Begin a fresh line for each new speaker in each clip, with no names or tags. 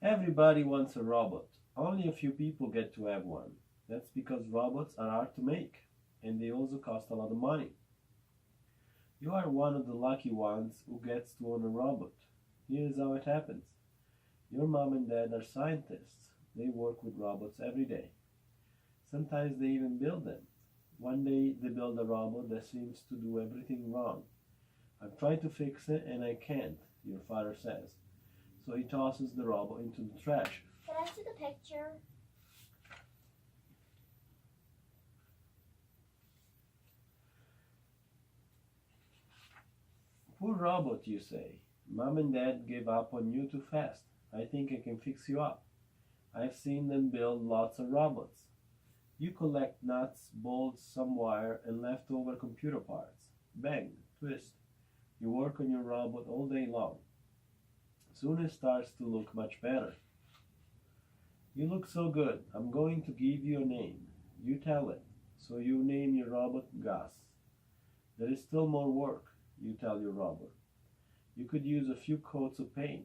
Everybody wants a robot. Only a few people get to have one. That's because robots are hard to make, and they also cost a lot of money. You are one of the lucky ones who gets to own a robot. Here is how it happens. Your mom and dad are scientists. They work with robots every day. Sometimes they even build them. One day they build a robot that seems to do everything wrong. I've tried to fix it and I can't, your father says. So he tosses the robot into the trash.
Can I see the picture?
Poor robot, you say. Mom and dad gave up on you too fast. I think I can fix you up. I've seen them build lots of robots. You collect nuts, bolts, some wire, and leftover computer parts. Bang, twist. You work on your robot all day long. Soon it starts to look much better. You look so good. I'm going to give you a name. You tell it. So you name your robot Gus. There is still more work, you tell your robot. You could use a few coats of paint,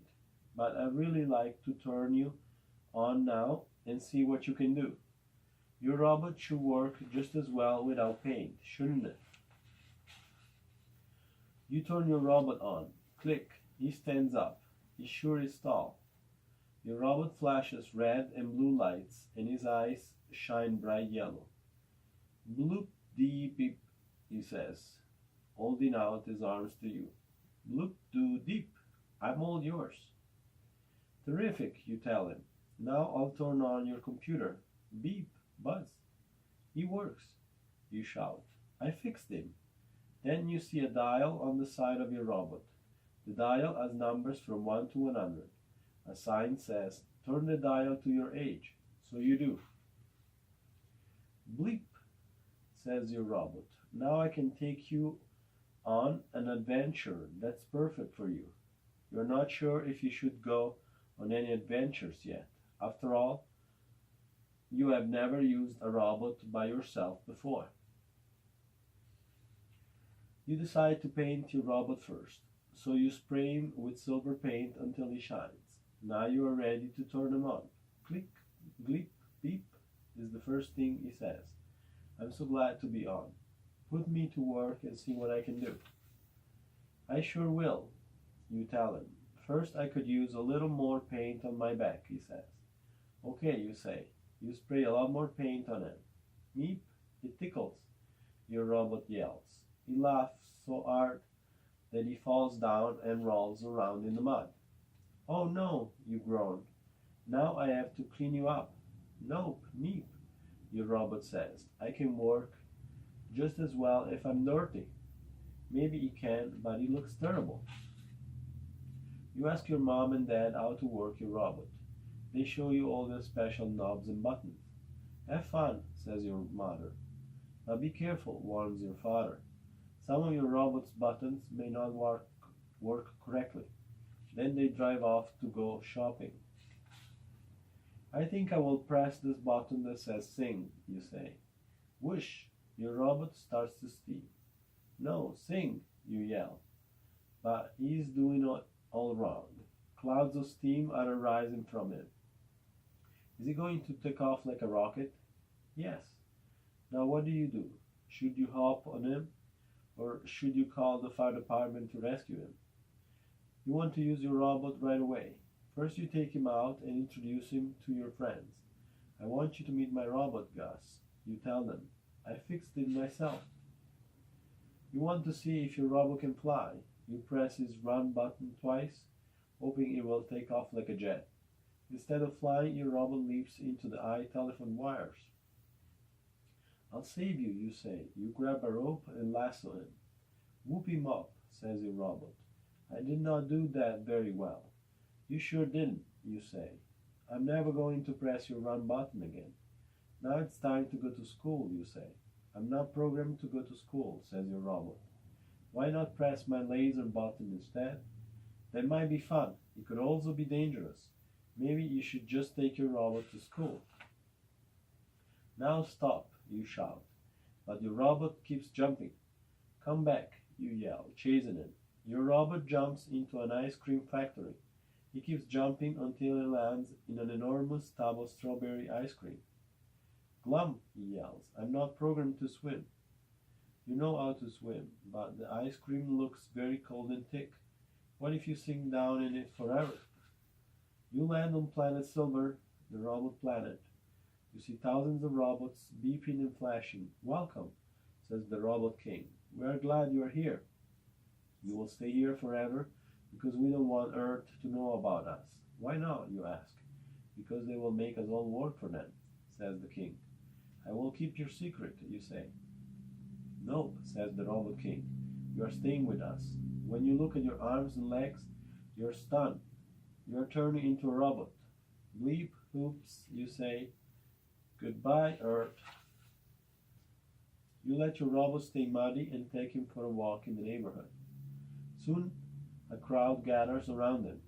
but I really like to turn you on now and see what you can do. Your robot should work just as well without paint, shouldn't it? You turn your robot on. Click. He stands up. He sure is tall. Your robot flashes red and blue lights, and his eyes shine bright yellow. Bloop dee beep, he says, holding out his arms to you. Bloop doo deep. I'm all yours. Terrific, you tell him. Now I'll turn on your computer. Beep, buzz. He works. You shout. I fixed him. Then you see a dial on the side of your robot. The dial has numbers from 1 to 100. A sign says, turn the dial to your age. So you do. Bleep, says your robot. Now I can take you on an adventure that's perfect for you. You're not sure if you should go on any adventures yet. After all, you have never used a robot by yourself before. You decide to paint your robot first, so you spray him with silver paint until he shines. Now you are ready to turn him on. Click, bleep, beep is the first thing he says. I'm so glad to be on. Put me to work and see what I can do. I sure will, you tell him. First I could use a little more paint on my back, he says. Okay, you say. You spray a lot more paint on him. Meep, it tickles, your robot yells. He laughs so hard that he falls down and rolls around in the mud. Oh no, you groan. Now I have to clean you up. Nope, meep, your robot says. I can work just as well if I'm dirty. Maybe he can, but he looks terrible. You ask your mom and dad how to work your robot. They show you all the special knobs and buttons. Have fun, says your mother. Now be careful, warns your father. Some of your robot's buttons may not work correctly. Then they drive off to go shopping. I think I will press this button that says sing, you say. Whoosh, your robot starts to steam. No, sing, you yell. But he's doing it all wrong. Clouds of steam are arising from him. Is he going to take off like a rocket? Yes. Now what do? Should you hop on him? Or should you call the fire department to rescue him? You want to use your robot right away. First you take him out and introduce him to your friends. I want you to meet my robot, Gus. You tell them. I fixed it myself. You want to see if your robot can fly. You press his run button twice, hoping it will take off like a jet. Instead of flying, your robot leaps into the high telephone wires. I'll save you, you say. You grab a rope and lasso him. Whoop him up, says your robot. I did not do that very well. You sure didn't, you say. I'm never going to press your run button again. Now it's time to go to school, you say. I'm not programmed to go to school, says your robot. Why not press my laser button instead? That might be fun. It could also be dangerous. Maybe you should just take your robot to school. Now stop, you shout. But your robot keeps jumping. Come back, you yell, chasing him. Your robot jumps into an ice cream factory. He keeps jumping until he lands in an enormous tub of strawberry ice cream. Glum, he yells. I'm not programmed to swim. You know how to swim, but the ice cream looks very cold and thick. What if you sink down in it forever? You land on planet Silver, the robot planet. You see thousands of robots beeping and flashing. Welcome, says the Robot King. We are glad you are here. You will stay here forever because we don't want Earth to know about us. Why not, you ask? Because they will make us all work for them, says the king. I will keep your secret, you say. Nope, says the Robot King. You are staying with us. When you look at your arms and legs, you're stunned. You are turning into a robot. Bleep, oops, you say. Goodbye, Earth. You let your robot stay muddy and take him for a walk in the neighborhood. Soon, a crowd gathers around him.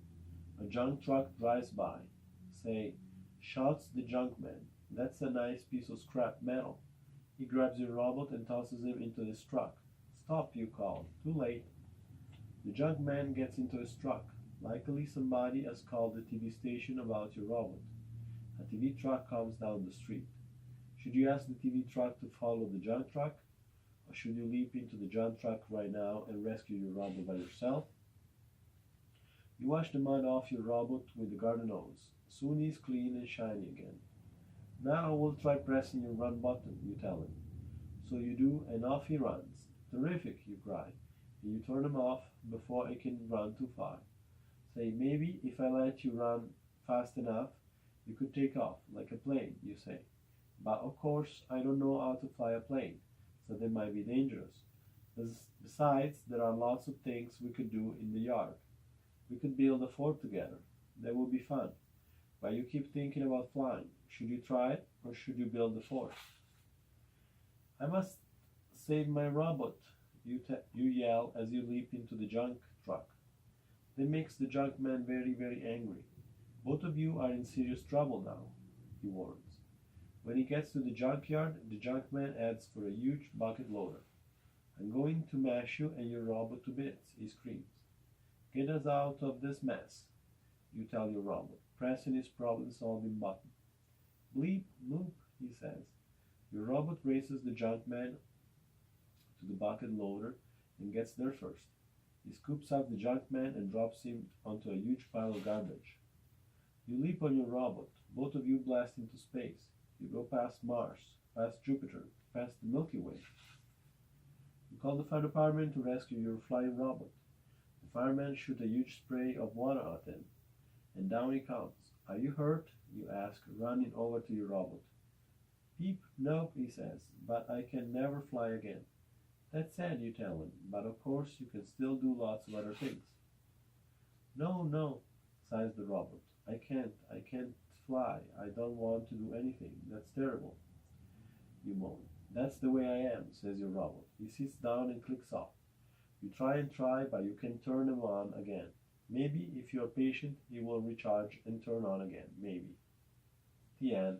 A junk truck drives by. Say, shouts the junk man. That's a nice piece of scrap metal. He grabs your robot and tosses him into his truck. Stop, you call. Too late. The junk man gets into his truck. Likely somebody has called the TV station about your robot. A TV truck comes down the street. Should you ask the TV truck to follow the junk truck? Or should you leap into the junk truck right now and rescue your robot by yourself? You wash the mud off your robot with the garden hose. Soon he's clean and shiny again. Now we'll try pressing your run button, you tell him. So you do, and off he runs. Terrific, you cry, and you turn him off before he can run too far. Say, maybe if I let you run fast enough, you could take off, like a plane, you say. But of course, I don't know how to fly a plane, so they might be dangerous. Besides, there are lots of things we could do in the yard. We could build a fort together. That would be fun. But you keep thinking about flying. Should you try it, or should you build a fort? I must save my robot, you yell as you leap into the junk truck. That makes the junk man very, very angry. Both of you are in serious trouble now, he warns. When he gets to the junkyard, the junk man adds for a huge bucket loader. I'm going to mash you and your robot to bits, he screams. Get us out of this mess, you tell your robot, pressing his problem-solving button. Bleep, bloop, he says. Your robot races the junk man to the bucket loader and gets there first. He scoops up the junk man and drops him onto a huge pile of garbage. You leap on your robot. Both of you blast into space. You go past Mars, past Jupiter, past the Milky Way. You call the fire department to rescue your flying robot. The firemen shoot a huge spray of water at him, and down he comes. Are you hurt? You ask, running over to your robot. Beep, nope, he says, but I can never fly again. That's sad, you tell him, but of course you can still do lots of other things. No, sighs the robot. I can't fly. I don't want to do anything. That's terrible. You moan. That's the way I am, says your robot. He sits down and clicks off. You try and try, but you can turn him on again. Maybe, if you're patient, he will recharge and turn on again. Maybe. The end.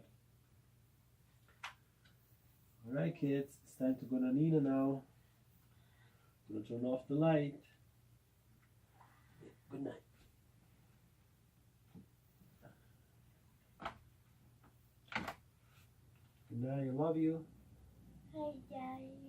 Alright, kids. It's time to go to Nina now. I'm going to turn off the light. Good night. Good night. I love you.
Hi, Daddy.